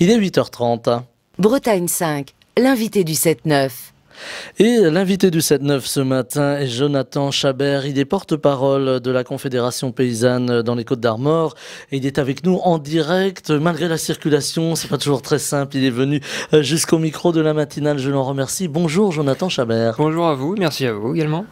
Il est 8h30. Bretagne 5, l'invité du 7-9. Et l'invité du 7-9 ce matin est Jonathan Chabert. Il est porte-parole de la Confédération paysanne dans les Côtes-d'Armor. Et il est avec nous en direct. Malgré la circulation, c'est pas toujours très simple. Il est venu jusqu'au micro de la matinale. Je l'en remercie. Bonjour Jonathan Chabert. Bonjour à vous, merci à vous également.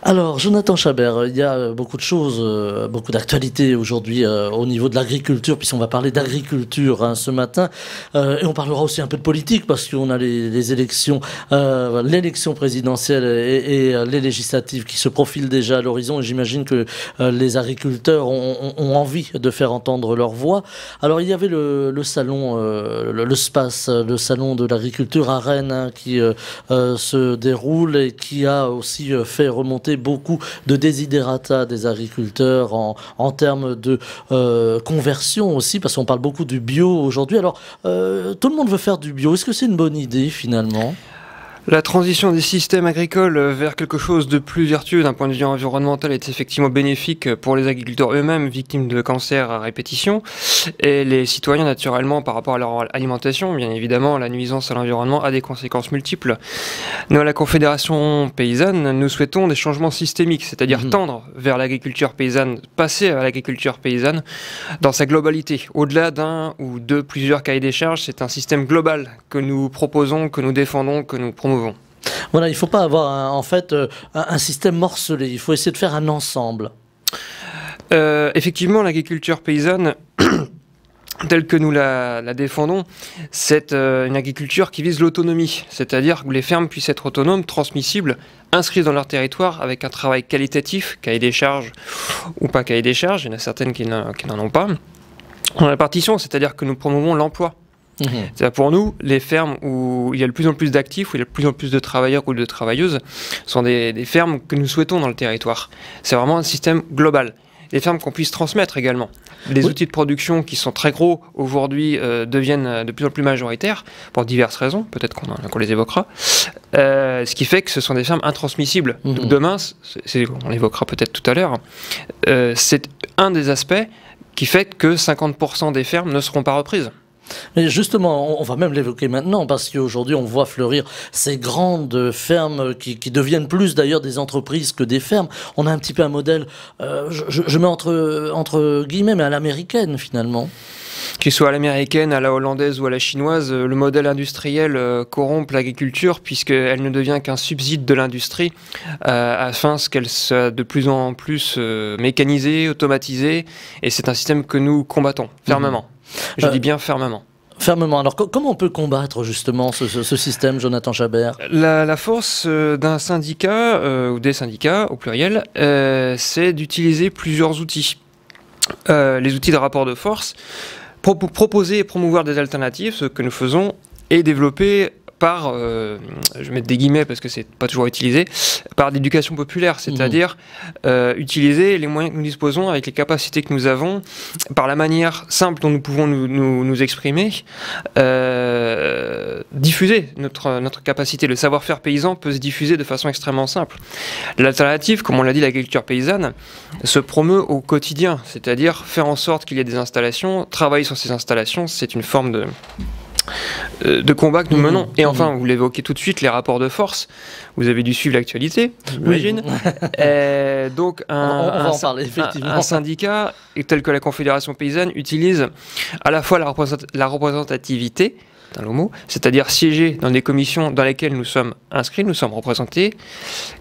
Alors Jonathan Chabert, il y a beaucoup de choses, beaucoup d'actualités aujourd'hui au niveau de l'agriculture, puisqu'on va parler d'agriculture ce matin. Et on parlera aussi un peu de politique, parce qu'on a les élections, l'élection présidentielle et les législatives qui se profilent déjà à l'horizon, et j'imagine que les agriculteurs ont envie de faire entendre leur voix. Alors il y avait le salon, le SPACE, le salon de l'agriculture à Rennes, qui se déroule et qui a aussi fait remonter beaucoup de desiderata des agriculteurs en termes de conversion aussi, parce qu'on parle beaucoup du bio aujourd'hui. Alors tout le monde veut faire du bio, est-ce que c'est une bonne idée finalement ? La transition des systèmes agricoles vers quelque chose de plus vertueux d'un point de vue environnemental est effectivement bénéfique pour les agriculteurs eux-mêmes, victimes de cancers à répétition, et les citoyens naturellement par rapport à leur alimentation. Bien évidemment, la nuisance à l'environnement a des conséquences multiples. Nous, à la Confédération paysanne, nous souhaitons des changements systémiques, c'est-à-dire tendre vers l'agriculture paysanne, passer à l'agriculture paysanne dans sa globalité. Au-delà d'un ou de plusieurs cahiers des charges, c'est un système global que nous proposons, que nous défendons, que nous promouvons. Voilà, il ne faut pas avoir un système morcelé, il faut essayer de faire un ensemble. Effectivement, l'agriculture paysanne, telle que nous la défendons, c'est une agriculture qui vise l'autonomie, c'est-à-dire que les fermes puissent être autonomes, transmissibles, inscrites dans leur territoire avec un travail qualitatif, cahier des charges ou pas cahier des charges, il y en a certaines qui n'en ont pas. En répartition, c'est-à-dire que nous promouvons l'emploi. C'est-à-dire pour nous, les fermes où il y a de plus en plus d'actifs, où il y a de plus en plus de travailleurs ou de travailleuses, sont des fermes que nous souhaitons dans le territoire. C'est vraiment un système global. Des fermes qu'on puisse transmettre également. Les outils de production qui sont très gros aujourd'hui deviennent de plus en plus majoritaires pour diverses raisons, peut-être qu'on les évoquera. Ce qui fait que ce sont des fermes intransmissibles. Donc demain, on l'évoquera peut-être tout à l'heure, c'est un des aspects qui fait que 50% des fermes ne seront pas reprises. Mais justement, on va même l'évoquer maintenant, parce qu'aujourd'hui on voit fleurir ces grandes fermes qui deviennent plus d'ailleurs des entreprises que des fermes. On a un petit peu un modèle, je mets entre guillemets, mais à l'américaine finalement. Qu'il soit à l'américaine, à la hollandaise ou à la chinoise, le modèle industriel corrompt l'agriculture puisqu'elle ne devient qu'un subside de l'industrie afin qu'elle soit de plus en plus mécanisée, automatisée, et c'est un système que nous combattons fermement. Je dis bien fermement. Fermement. Alors comment on peut combattre justement ce système, Jonathan Chabert ? La force d'un syndicat, ou des syndicats au pluriel, c'est d'utiliser plusieurs outils. Les outils de rapport de force, proposer et promouvoir des alternatives, ce que nous faisons, et développer par, je vais mettre des guillemets parce que c'est pas toujours utilisé, par l'éducation populaire, c'est-à-dire utiliser les moyens que nous disposons avec les capacités que nous avons, par la manière simple dont nous pouvons nous exprimer, diffuser notre capacité. Le savoir-faire paysan peut se diffuser de façon extrêmement simple. L'alternative, comme on l'a dit, l'agriculture paysanne se promeut au quotidien, c'est-à-dire faire en sorte qu'il y ait des installations, travailler sur ces installations, c'est une forme de combat que nous menons. Et enfin, vous l'évoquez tout de suite, les rapports de force. Vous avez dû suivre l'actualité, j'imagine. Donc, on va en parler, effectivement. Un syndicat, tel que la Confédération paysanne, utilise à la fois la représentativité, c'est un long mot, c'est-à-dire siéger dans des commissions dans lesquelles nous sommes inscrits, nous sommes représentés,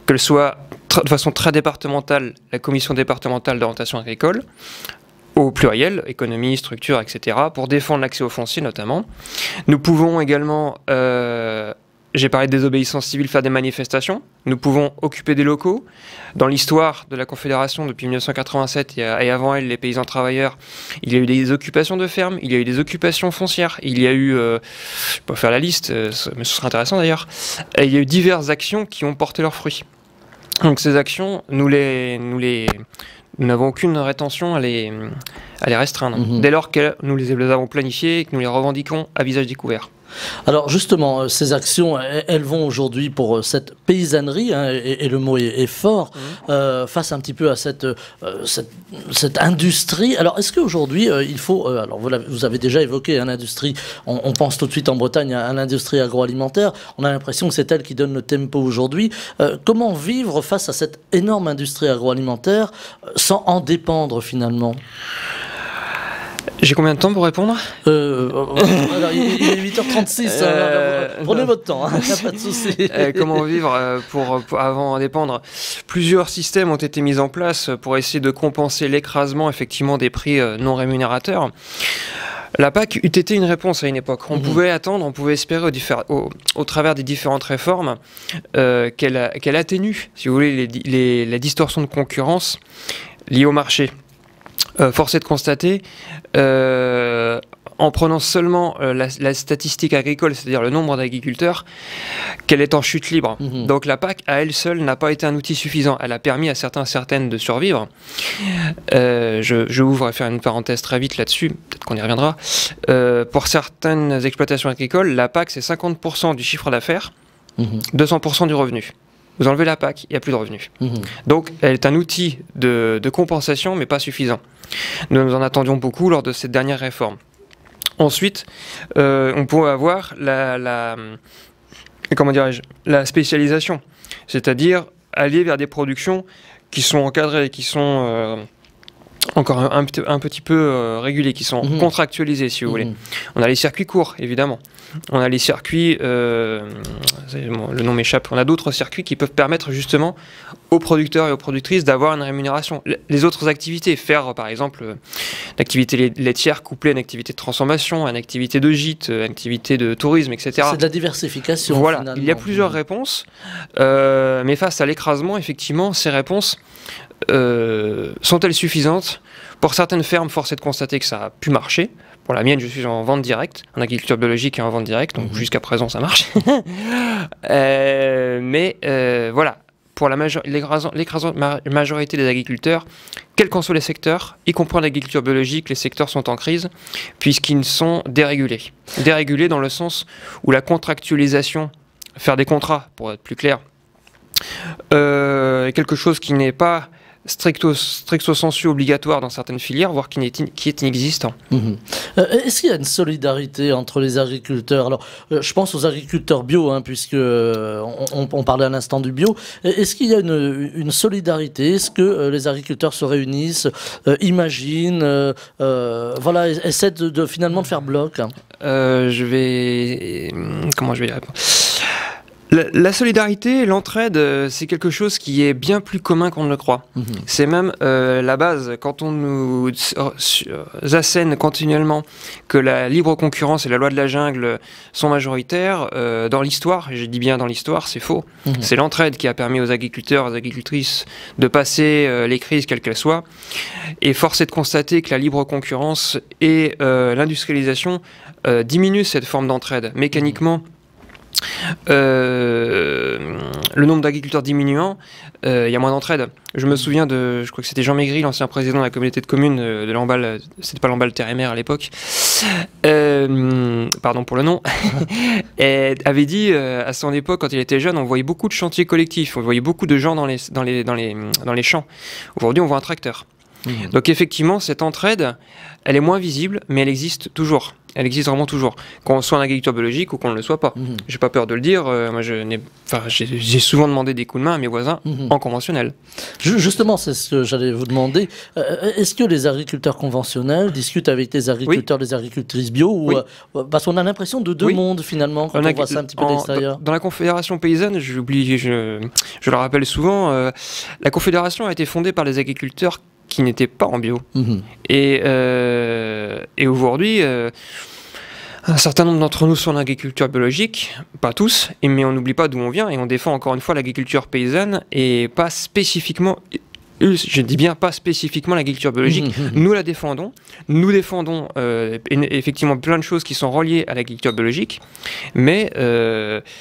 qu'elle soit de façon très départementale, la commission départementale d'orientation agricole, au pluriel, économie, structure, etc., pour défendre l'accès au foncier notamment. Nous pouvons également, j'ai parlé de désobéissance civile, faire des manifestations. Nous pouvons occuper des locaux. Dans l'histoire de la Confédération, depuis 1987 et avant elle, les paysans travailleurs, il y a eu des occupations de fermes, il y a eu des occupations foncières, il y a eu, je peux faire la liste, mais ce serait intéressant d'ailleurs, il y a eu diverses actions qui ont porté leurs fruits. Donc ces actions, nous n'avons aucune rétention à les restreindre, dès lors que nous les avons planifiées et que nous les revendiquons à visage découvert. Alors justement, ces actions, elles vont aujourd'hui pour cette paysannerie, hein, et le mot est fort, face un petit peu à cette industrie. Alors est-ce qu'aujourd'hui, il faut... alors vous avez déjà évoqué hein, l'industrie, on pense tout de suite en Bretagne à l'industrie agroalimentaire, on a l'impression que c'est elle qui donne le tempo aujourd'hui. Comment vivre face à cette énorme industrie agroalimentaire sans en dépendre finalement ? J'ai combien de temps pour répondre? Alors, il est 8h36, prenez votre temps, hein, pas de souci. Comment vivre pour avant en dépendre? Plusieurs systèmes ont été mis en place pour essayer de compenser l'écrasement effectivement des prix non rémunérateurs. La PAC eût été une réponse à une époque. On pouvait attendre, on pouvait espérer au travers des différentes réformes qu'elle atténue, si vous voulez, les distorsions de concurrence liées au marché. Force est de constater, en prenant seulement la statistique agricole, c'est-à-dire le nombre d'agriculteurs, qu'elle est en chute libre. Donc la PAC, à elle seule, n'a pas été un outil suffisant. Elle a permis à certaines de survivre. Je ouvre et faire une parenthèse très vite là-dessus, peut-être qu'on y reviendra. Pour certaines exploitations agricoles, la PAC, c'est 50% du chiffre d'affaires, 200% du revenu. Vous enlevez la PAC, il n'y a plus de revenus. Donc, elle est un outil de compensation, mais pas suffisant. Nous en attendions beaucoup lors de cette dernière réforme. Ensuite, on pourrait avoir la spécialisation, c'est-à-dire aller vers des productions qui sont encadrées, qui sont encore un petit peu régulées, qui sont contractualisées, si vous voulez. On a les circuits courts, évidemment. On a les circuits, le nom m'échappe, on a d'autres circuits qui peuvent permettre justement aux producteurs et aux productrices d'avoir une rémunération. Les autres activités, faire par exemple une activité laitière couplée à une activité de transformation, à une activité de gîte, une activité de tourisme, etc. C'est de la diversification. Voilà, finalement. il y a plusieurs réponses, mais face à l'écrasement, effectivement, ces réponses sont-elles suffisantes? Pour certaines fermes, force est de constater que ça a pu marcher. Pour la mienne, je suis en vente directe, en agriculture biologique et en vente directe, donc jusqu'à présent ça marche. Mais voilà, pour l'écrasante majorité des agriculteurs, quels qu'en soient les secteurs, y compris l'agriculture biologique, les secteurs sont en crise, puisqu'ils sont dérégulés. Dérégulés dans le sens où la contractualisation, faire des contrats, pour être plus clair, est quelque chose qui n'est pas stricto sensu obligatoire dans certaines filières, voire qui est inexistant. Est-ce qu'il y a une solidarité entre les agriculteurs? Alors, je pense aux agriculteurs bio, hein, puisque on parlait à l'instant du bio. Est-ce qu'il y a une solidarité? Est-ce que les agriculteurs se réunissent, imaginent, voilà, essaient finalement de faire bloc? Comment je vais y répondre? La solidarité, l'entraide, c'est quelque chose qui est bien plus commun qu'on ne le croit. C'est même la base. Quand on nous assène continuellement que la libre concurrence et la loi de la jungle sont majoritaires, dans l'histoire, et je dis bien dans l'histoire, c'est faux. C'est l'entraide qui a permis aux agriculteurs, aux agricultrices de passer les crises, quelles qu'elles soient. Et force est de constater que la libre concurrence et l'industrialisation diminuent cette forme d'entraide. Mécaniquement, le nombre d'agriculteurs diminuant, il y a moins d'entraide. Je me souviens je crois que c'était Jean Maigri, l'ancien président de la communauté de communes de Lamballe, c'était pas Lamballe Terre et Mer à l'époque, pardon pour le nom, et avait dit à son époque, quand il était jeune, on voyait beaucoup de chantiers collectifs, on voyait beaucoup de gens dans les champs. Aujourd'hui, on voit un tracteur. Donc effectivement, cette entraide, elle est moins visible, mais elle existe toujours. Elle existe vraiment toujours, qu'on soit en agriculture biologique ou qu'on ne le soit pas. J'ai pas peur de le dire. Moi, j'ai souvent demandé des coups de main à mes voisins en conventionnel. Justement, c'est ce que j'allais vous demander. Est-ce que les agriculteurs conventionnels discutent avec les agriculteurs, les agricultrices bio, parce qu'on a l'impression de deux mondes finalement quand on voit ça un petit peu d'extérieur. Dans la Confédération paysanne, je le rappelle souvent, la Confédération a été fondée par les agriculteurs qui n'étaient pas en bio. Et aujourd'hui, un certain nombre d'entre nous sont en agriculture biologique, pas tous, mais on n'oublie pas d'où on vient et on défend encore une fois l'agriculture paysanne et pas spécifiquement je dis bien pas spécifiquement l'agriculture biologique, nous la défendons. Nous défendons effectivement plein de choses qui sont reliées à l'agriculture biologique, mais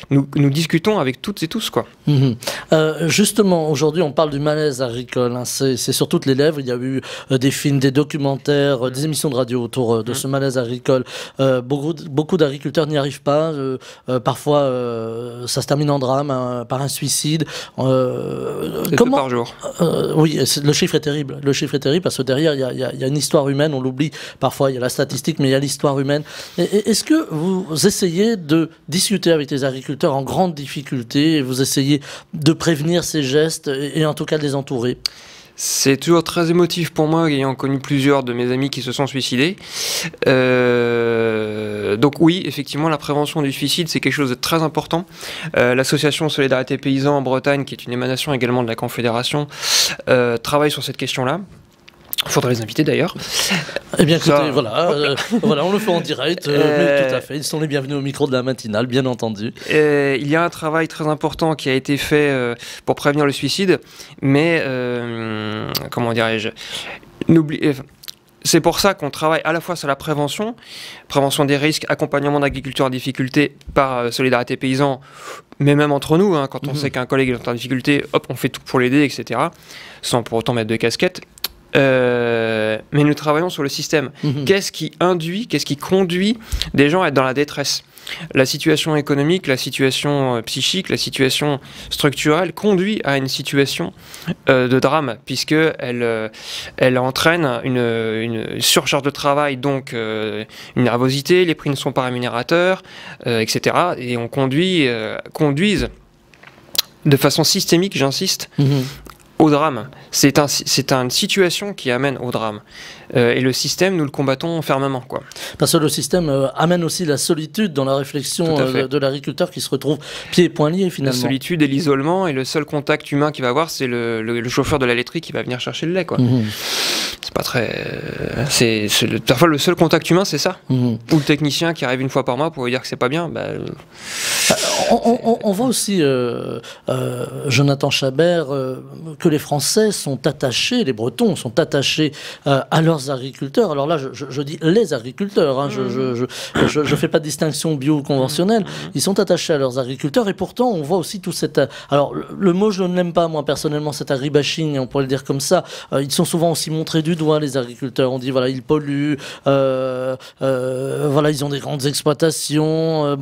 nous discutons avec toutes et tous, quoi. Justement, aujourd'hui, on parle du malaise agricole, hein. C'est sur toutes les lèvres. Il y a eu des films, des documentaires, des émissions de radio autour de ce malaise agricole. Beaucoup d'agriculteurs n'y arrivent pas. Parfois, ça se termine en drame, hein, par un suicide. Comment par jour. Oui, le chiffre est terrible. Le chiffre est terrible parce que derrière, il y a une histoire humaine. On l'oublie parfois. Il y a la statistique, mais il y a l'histoire humaine. Est-ce que vous essayez de discuter avec les agriculteurs en grande difficulté et vous essayez de prévenir ces gestes et en tout cas de les entourer? C'est toujours très émotif pour moi, ayant connu plusieurs de mes amis qui se sont suicidés. Donc oui, effectivement, la prévention du suicide, c'est quelque chose de très important. L'association Solidarité Paysans en Bretagne, qui est une émanation également de la Confédération, travaille sur cette question-là. Il faudrait les inviter d'ailleurs. Eh bien écoutez, voilà, on le fait en direct, mais tout à fait, ils sont les bienvenus au micro de la matinale, bien entendu. Il y a un travail très important qui a été fait pour prévenir le suicide, mais comment dirais-je, c'est pour ça qu'on travaille à la fois sur la prévention des risques, accompagnement d'agriculteurs en difficulté par Solidarité Paysans, mais même entre nous, hein, quand on sait qu'un collègue est en difficulté, hop, on fait tout pour l'aider, etc., sans pour autant mettre de casquette. Mais nous travaillons sur le système. Qu'est-ce qui conduit des gens à être dans la détresse? La situation économique, la situation psychique, la situation structurelle conduit à une situation de drame, puisqu'elle entraîne une surcharge de travail, donc une nervosité, les prix ne sont pas rémunérateurs, etc. Et on conduise de façon systémique, j'insiste, au drame. C'est une situation qui amène au drame. Et le système, nous le combattons fermement, quoi. Parce que le système amène aussi la solitude dans la réflexion de l'agriculteur qui se retrouve pieds et poings liés, finalement. La solitude et l'isolement, et le seul contact humain qu'il va avoir, c'est le chauffeur de la laiterie qui va venir chercher le lait, quoi. C'est pas très... parfois, le seul contact humain, c'est ça. Ou le technicien qui arrive une fois par mois pour lui dire que c'est pas bien. On voit aussi, Jonathan Chabert, que les Français sont attachés, les Bretons sont attachés à leurs agriculteurs. Alors là, je dis les agriculteurs, hein, je fais pas de distinction bio ou conventionnelle. Ils sont attachés à leurs agriculteurs et pourtant, on voit aussi tout cet... Alors, le mot, je ne l'aime pas, moi, personnellement, cet agribashing, on pourrait le dire comme ça. Ils sont souvent aussi montrés du doigt, les agriculteurs. On dit, voilà, ils polluent, voilà, ils ont des grandes exploitations.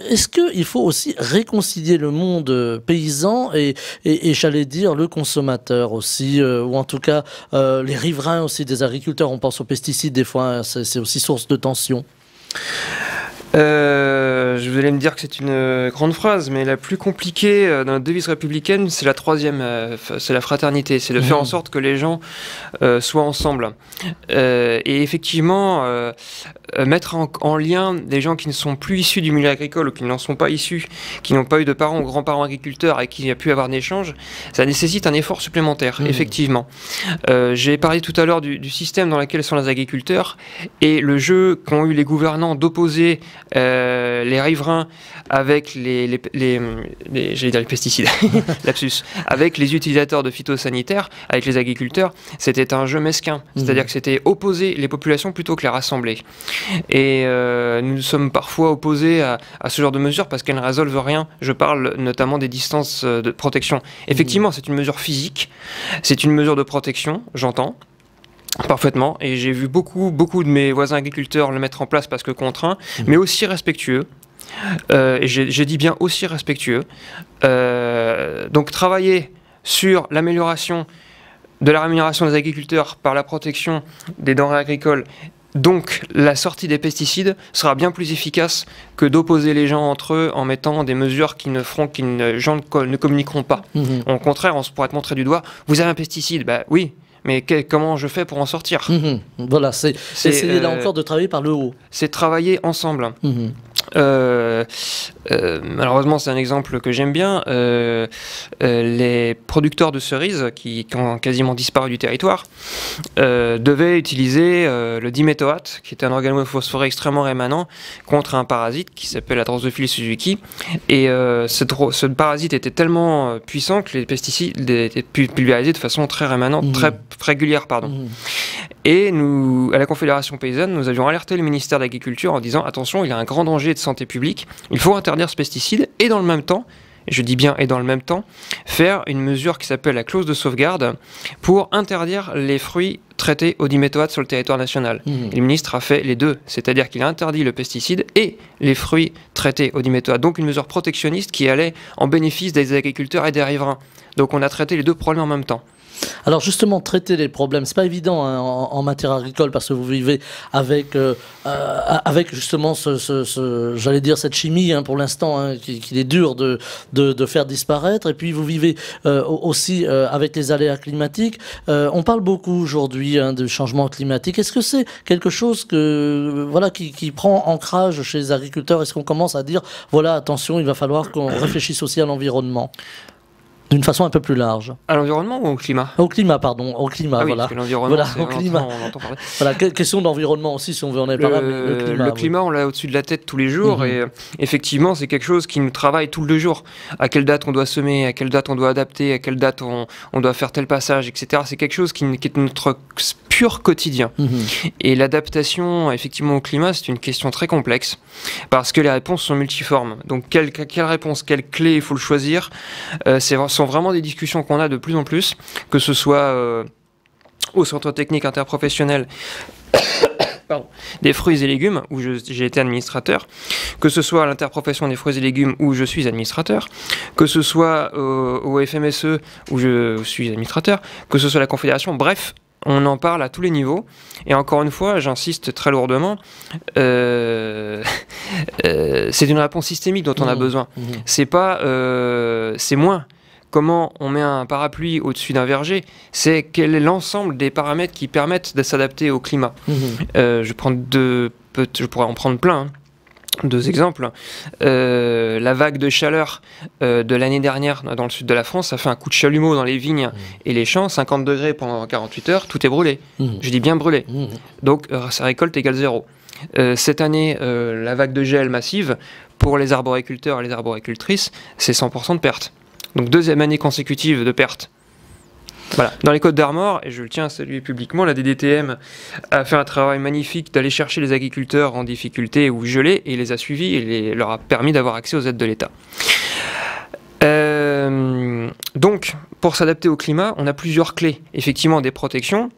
Est-ce qu'il faut aussi réconcilier le monde paysan et j'allais dire le consommateur aussi, ou en tout cas les riverains aussi des agriculteurs? On pense aux pesticides des fois, c'est aussi source de tension. Vous allez me dire que c'est une grande phrase, mais la plus compliquée dans notre devise républicaine, c'est la troisième, c'est la fraternité, c'est de faire en sorte que les gens soient ensemble. Et effectivement, mettre en lien des gens qui ne sont plus issus du milieu agricole ou qui n'en sont pas issus, qui n'ont pas eu de parents ou grands-parents agriculteurs et qui a pu avoir un échange, ça nécessite un effort supplémentaire, effectivement. J'ai parlé tout à l'heure du système dans lequel sont les agriculteurs et le jeu qu'ont eu les gouvernants d'opposer les riverains avec j'allais dire les pesticides, lapsus, avec les utilisateurs de phytosanitaires, avec les agriculteurs, c'était un jeu mesquin. C'est-à-dire que c'était opposer les populations plutôt que les rassembler. Et nous sommes parfois opposés à ce genre de mesures parce qu'elles ne résolvent rien. Je parle notamment des distances de protection. Effectivement, c'est une mesure physique, c'est une mesure de protection, j'entends. Parfaitement, et j'ai vu beaucoup de mes voisins agriculteurs le mettre en place parce que contraint, mais aussi respectueux. Et j'ai dit bien aussi respectueux. Donc travailler sur l'amélioration de la rémunération des agriculteurs par la protection des denrées agricoles, donc la sortie des pesticides sera bien plus efficace que d'opposer les gens entre eux en mettant des mesures qui les gens ne communiqueront pas. Au contraire, on pourrait te montrer du doigt, vous avez un pesticide, bah oui. Mais comment je fais pour en sortir? Voilà, c'est essayer là encore de travailler par le haut. C'est travailler ensemble. Malheureusement, c'est un exemple que j'aime bien. Les producteurs de cerises qui ont quasiment disparu du territoire devaient utiliser le diméthoate, qui est un organophosphoré extrêmement rémanent, contre un parasite qui s'appelle la Drosophile Suzuki. Et ce parasite était tellement puissant que les pesticides étaient pulvérisés de façon très rémanente, très régulière, pardon. Et nous, à la Confédération paysanne, nous avions alerté le ministère de l'Agriculture en disant attention, il y a un grand danger de santé publique, il faut interdire ce pesticide et dans le même temps, et je dis bien et dans le même temps, faire une mesure qui s'appelle la clause de sauvegarde pour interdire les fruits traités au diméthoate sur le territoire national. Et le ministre a fait les deux, c'est-à-dire qu'il a interdit le pesticide et les fruits traités au diméthoate, donc une mesure protectionniste qui allait en bénéfice des agriculteurs et des riverains. Donc on a traité les deux problèmes en même temps. Alors justement, traiter les problèmes, c'est pas évident hein, en matière agricole parce que vous vivez avec justement j'allais dire cette chimie hein, pour l'instant hein, qu'il est dur de faire disparaître. Et puis vous vivez aussi avec les aléas climatiques. On parle beaucoup aujourd'hui hein, de changement climatique. Est-ce que c'est quelque chose qui prend ancrage chez les agriculteurs? Est-ce qu'on commence à dire voilà attention, il va falloir qu'on réfléchisse aussi à l'environnement? D'une façon un peu plus large. À l'environnement ou au climat? Au climat, pardon. Au climat, oui, voilà. L'environnement, voilà, au climat. On entend parler. Voilà, question d'environnement aussi, si on veut en parler. Le climat, on l'a au-dessus de la tête tous les jours. Et effectivement, c'est quelque chose qui nous travaille tout le jour. À quelle date on doit semer, à quelle date on doit adapter, à quelle date on doit faire tel passage, etc. C'est quelque chose qui est notre pur quotidien. Et l'adaptation, effectivement, au climat, c'est une question très complexe parce que les réponses sont multiformes. Donc, quelle réponse, quelle clé il faut le choisir, sont vraiment des discussions qu'on a de plus en plus, que ce soit au centre technique interprofessionnel des fruits et légumes, où j'ai été administrateur, que ce soit à l'interprofession des fruits et légumes, où je suis administrateur, que ce soit au FMSE, où je suis administrateur, que ce soit à la Confédération, bref, on en parle à tous les niveaux. Et encore une fois, j'insiste très lourdement, c'est une réponse systémique dont on a besoin. C'est pas, c'est moins comment on met un parapluie au-dessus d'un verger, c'est quel est l'ensemble des paramètres qui permettent de s'adapter au climat. Je pourrais en prendre plein. Hein. 2 exemples. La vague de chaleur de l'année dernière dans le sud de la France, ça fait un coup de chalumeau dans les vignes et les champs, 50 degrés pendant 48 heures, tout est brûlé. Je dis bien brûlé. Donc sa récolte égale 0. Cette année, la vague de gel massive, pour les arboriculteurs et les arboricultrices, c'est 100% de perte. Donc 2e année consécutive de perte. Voilà. Dans les Côtes-d'Armor, et je le tiens à saluer publiquement, la DDTM a fait un travail magnifique d'aller chercher les agriculteurs en difficulté ou gelés et les a suivis et leur a permis d'avoir accès aux aides de l'État. Donc, pour s'adapter au climat, on a plusieurs clés. Effectivement, des protections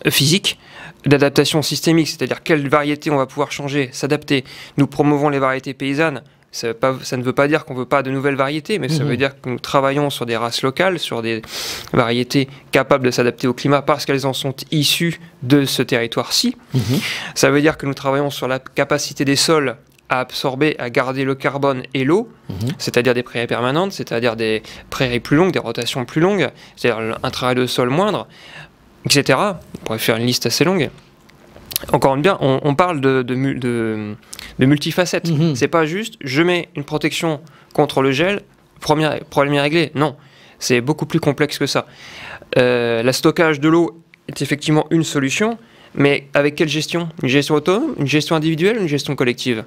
physiques, d'adaptation systémique, c'est-à-dire quelles variétés on va pouvoir changer, s'adapter. Nous promouvons les variétés paysannes. Ça ne veut pas dire qu'on ne veut pas de nouvelles variétés, mais ça veut dire que nous travaillons sur des races locales, sur des variétés capables de s'adapter au climat parce qu'elles en sont issues de ce territoire-ci. Ça veut dire que nous travaillons sur la capacité des sols à absorber, à garder le carbone et l'eau, c'est-à-dire des prairies permanentes, c'est-à-dire des prairies plus longues, des rotations plus longues, c'est-à-dire un travail de sol moindre, etc. On pourrait faire une liste assez longue. Encore une fois, on parle de multifacettes. C'est pas juste, je mets une protection contre le gel, problème est réglé. Non, c'est beaucoup plus complexe que ça. Le stockage de l'eau est effectivement une solution, mais avec quelle gestion? Une gestion autonome, une gestion individuelle, une gestion collective?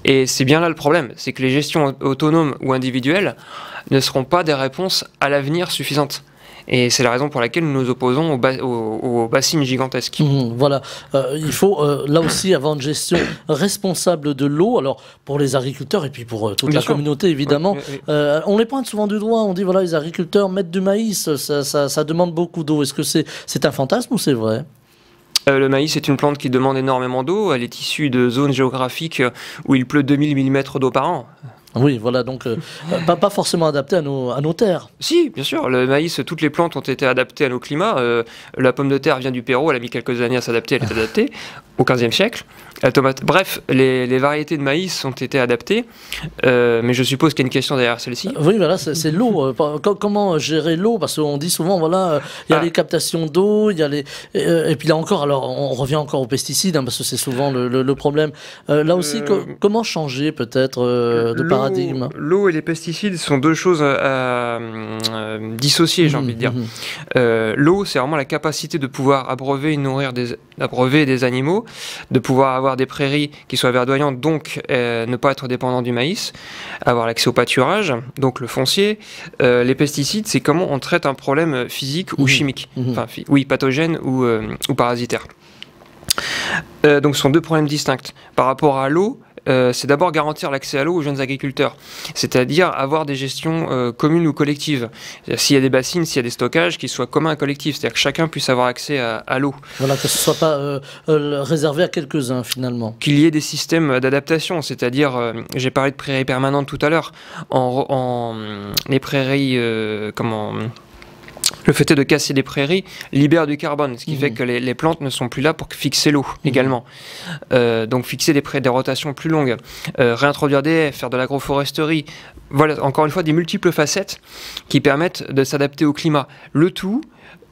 Et c'est bien là le problème, c'est que les gestions autonomes ou individuelles ne seront pas des réponses à l'avenir suffisantes. Et c'est la raison pour laquelle nous nous opposons aux bassines gigantesques. Voilà, il faut là aussi avoir une gestion responsable de l'eau, alors pour les agriculteurs et puis pour toute la communauté évidemment. On les pointe souvent du doigt, on dit voilà les agriculteurs mettent du maïs, ça demande beaucoup d'eau. Est-ce que c'est un fantasme ou c'est vrai? Le maïs est une plante qui demande énormément d'eau, elle est issue de zones géographiques où il pleut 2000 mm d'eau par an. Oui, voilà, donc pas forcément adapté à nos terres. Si, bien sûr, le maïs, toutes les plantes ont été adaptées à nos climats. La pomme de terre vient du Pérou, elle a mis quelques années à s'adapter, elle est adaptée au XVe siècle. La tomate, bref, les variétés de maïs ont été adaptées, mais je suppose qu'il y a une question derrière celle-ci. Oui, voilà, c'est l'eau. Comment gérer l'eau? Parce qu'on dit souvent, voilà, il y a les captations d'eau, il y a les... et puis là encore, alors on revient encore aux pesticides, parce que c'est souvent le problème. Là aussi, comment changer peut-être de paradigme? L'eau et les pesticides sont deux choses à dissocier, j'ai envie de dire. L'eau, c'est vraiment la capacité de pouvoir abreuver et nourrir des animaux, de pouvoir avoir des prairies qui soient verdoyantes, donc ne pas être dépendant du maïs, avoir l'accès au pâturage, donc le foncier. Les pesticides, c'est comment on traite un problème physique ou chimique, enfin, oui, pathogène ou parasitaire. Donc ce sont deux problèmes distincts. Par rapport à l'eau, c'est d'abord garantir l'accès à l'eau aux jeunes agriculteurs, c'est-à-dire avoir des gestions communes ou collectives. S'il y a des bassines, s'il y a des stockages, qu'ils soient communs et collectifs, c'est-à-dire que chacun puisse avoir accès à l'eau. Voilà, que ce ne soit pas réservé à quelques-uns finalement. Qu'il y ait des systèmes d'adaptation, c'est-à-dire, j'ai parlé de prairies permanentes tout à l'heure, les prairies, le fait de casser des prairies libère du carbone, ce qui fait que les plantes ne sont plus là pour fixer l'eau également. Donc fixer des rotations plus longues, réintroduire des haies, faire de l'agroforesterie. Voilà, encore une fois, des multiples facettes qui permettent de s'adapter au climat. Le tout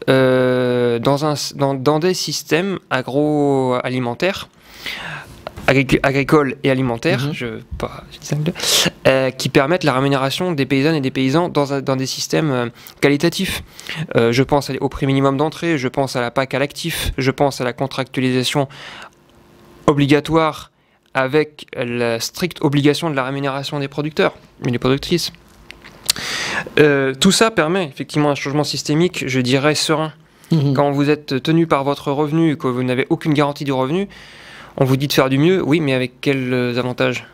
dans des systèmes agroalimentaires, agricoles et alimentaires, qui permettent la rémunération des paysannes et des paysans dans des systèmes qualitatifs. Je pense au prix minimum d'entrée, je pense à la PAC à l'actif, je pense à la contractualisation obligatoire avec la stricte obligation de la rémunération des producteurs et des productrices. Tout ça permet effectivement un changement systémique, je dirais, serein. Quand vous êtes tenu par votre revenu et que vous n'avez aucune garantie du revenu, on vous dit de faire du mieux, oui, mais avec quels avantages?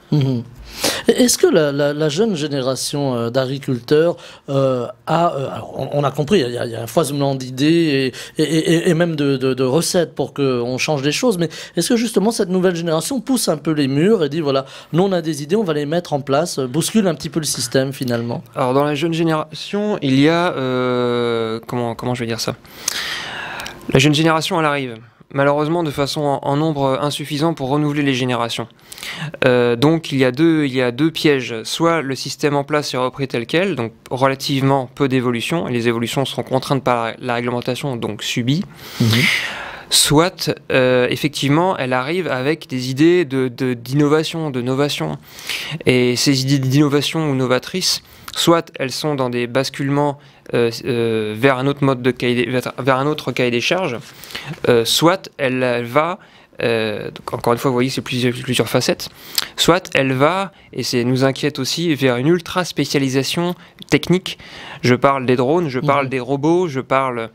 Est-ce que la jeune génération d'agriculteurs alors on a compris, il y a un foisonnement d'idées et même de recettes pour qu'on change les choses, mais est-ce que justement cette nouvelle génération pousse un peu les murs et dit voilà, nous on a des idées, on va les mettre en place, bouscule un petit peu le système finalement? Alors dans la jeune génération, il y a... comment je vais dire ça? La jeune génération, elle arrive. Malheureusement de façon en nombre insuffisant pour renouveler les générations. Donc il y a deux pièges. Soit le système en place est repris tel quel, donc relativement peu d'évolutions, et les évolutions seront contraintes par la réglementation, donc subies. Soit, effectivement, elle arrive avec des idées d'innovation, de novation. Et ces idées d'innovation ou novatrices, soit elles sont dans des basculements vers un autre mode vers un autre cahier des charges, soit elle va, donc encore une fois, vous voyez, c'est plusieurs facettes, soit elle va, et ça nous inquiète aussi, vers une ultra spécialisation technique. Je parle des drones, je parle des robots, je parle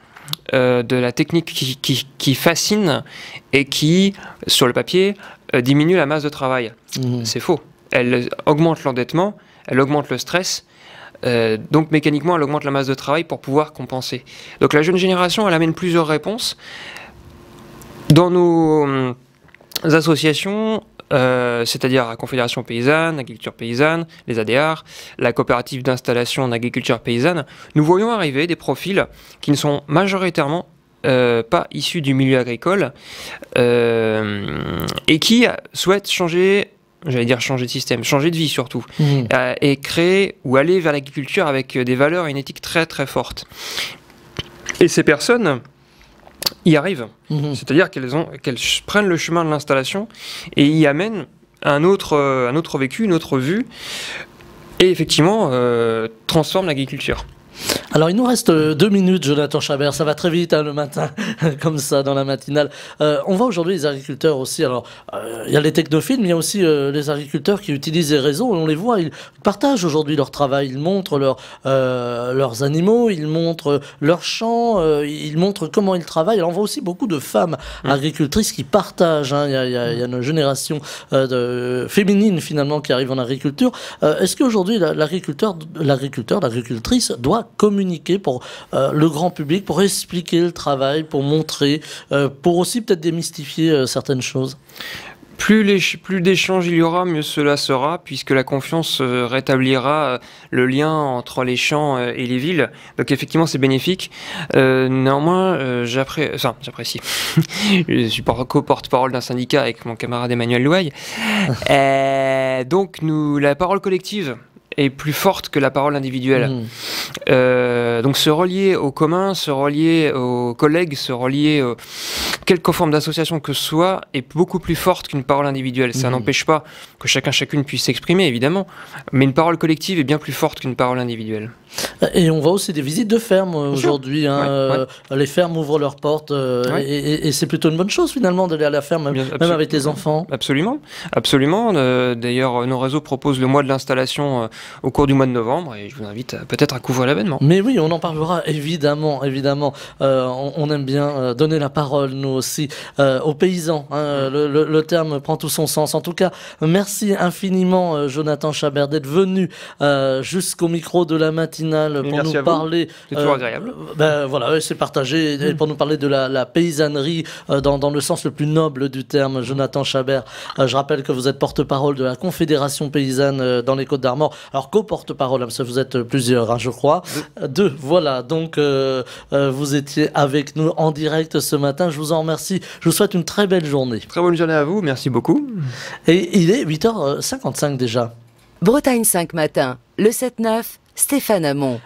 de la technique qui fascine et qui, sur le papier, diminue la masse de travail. C'est faux. Elle augmente l'endettement, elle augmente le stress, donc mécaniquement elle augmente la masse de travail pour pouvoir compenser. Donc la jeune génération, elle amène plusieurs réponses. Dans nos associations, c'est-à-dire la Confédération paysanne, l'agriculture paysanne, les ADR, la coopérative d'installation en agriculture paysanne, nous voyons arriver des profils qui ne sont majoritairement pas issus du milieu agricole et qui souhaitent changer de système, changer de vie surtout, et créer ou aller vers l'agriculture avec des valeurs et une éthique très très forte. Et ces personnes y arrivent, c'est-à-dire qu'elles prennent le chemin de l'installation et y amènent un autre vécu, une autre vue, et effectivement transforment l'agriculture. Alors il nous reste 2 minutes, Jonathan Chabert, ça va très vite le matin, comme ça dans la matinale. On voit aujourd'hui les agriculteurs aussi, alors il y a les technophiles, mais il y a aussi les agriculteurs qui utilisent les réseaux, et on les voit, ils partagent aujourd'hui leur travail, ils montrent leurs animaux, ils montrent leurs champs, ils montrent comment ils travaillent. Alors on voit aussi beaucoup de femmes agricultrices qui partagent, il y a une génération féminine finalement qui arrive en agriculture. Est-ce qu'aujourd'hui l'agricultrice doit communiquer pour le grand public, pour expliquer le travail, pour montrer, pour aussi peut-être démystifier certaines choses? Plus d'échanges il y aura, mieux cela sera, puisque la confiance rétablira le lien entre les champs et les villes. Donc effectivement, c'est bénéfique. Néanmoins, j'apprécie. Je suis co-porte-parole d'un syndicat avec mon camarade Emmanuel Louaille. Donc la parole collective est plus forte que la parole individuelle. Donc se relier au commun, se relier aux collègues, se relier quelque forme d'association que ce soit est beaucoup plus forte qu'une parole individuelle. Ça n'empêche pas que chacune puisse s'exprimer, évidemment, mais une parole collective est bien plus forte qu'une parole individuelle. Et on voit aussi des visites de fermes aujourd'hui. Les fermes ouvrent leurs portes et c'est plutôt une bonne chose finalement d'aller à la ferme, même avec les enfants. Absolument. D'ailleurs, nos réseaux proposent le mois de l'installation au cours du mois de novembre et je vous invite peut-être à couvrir l'événement. Mais oui, on en parlera évidemment. On aime bien donner la parole, nous aussi, aux paysans. Le terme prend tout son sens. En tout cas, merci infiniment, Jonathan Chabert, d'être venu jusqu'au micro de la matinale pour nous parler. C'est toujours agréable. Voilà, c'est partagé et pour nous parler de la paysannerie dans le sens le plus noble du terme. Jonathan Chabert, je rappelle que vous êtes porte-parole de la Confédération paysanne dans les Côtes-d'Armor. Alors co-porte-parole, parce que vous êtes plusieurs, je crois. Deux, voilà. Donc vous étiez avec nous en direct ce matin. Je vous en remercie. Je vous souhaite une très belle journée. Très bonne journée à vous. Merci beaucoup. Et il est 8h55 déjà. Bretagne 5 matin, le 7-9, Stéphane Hamon.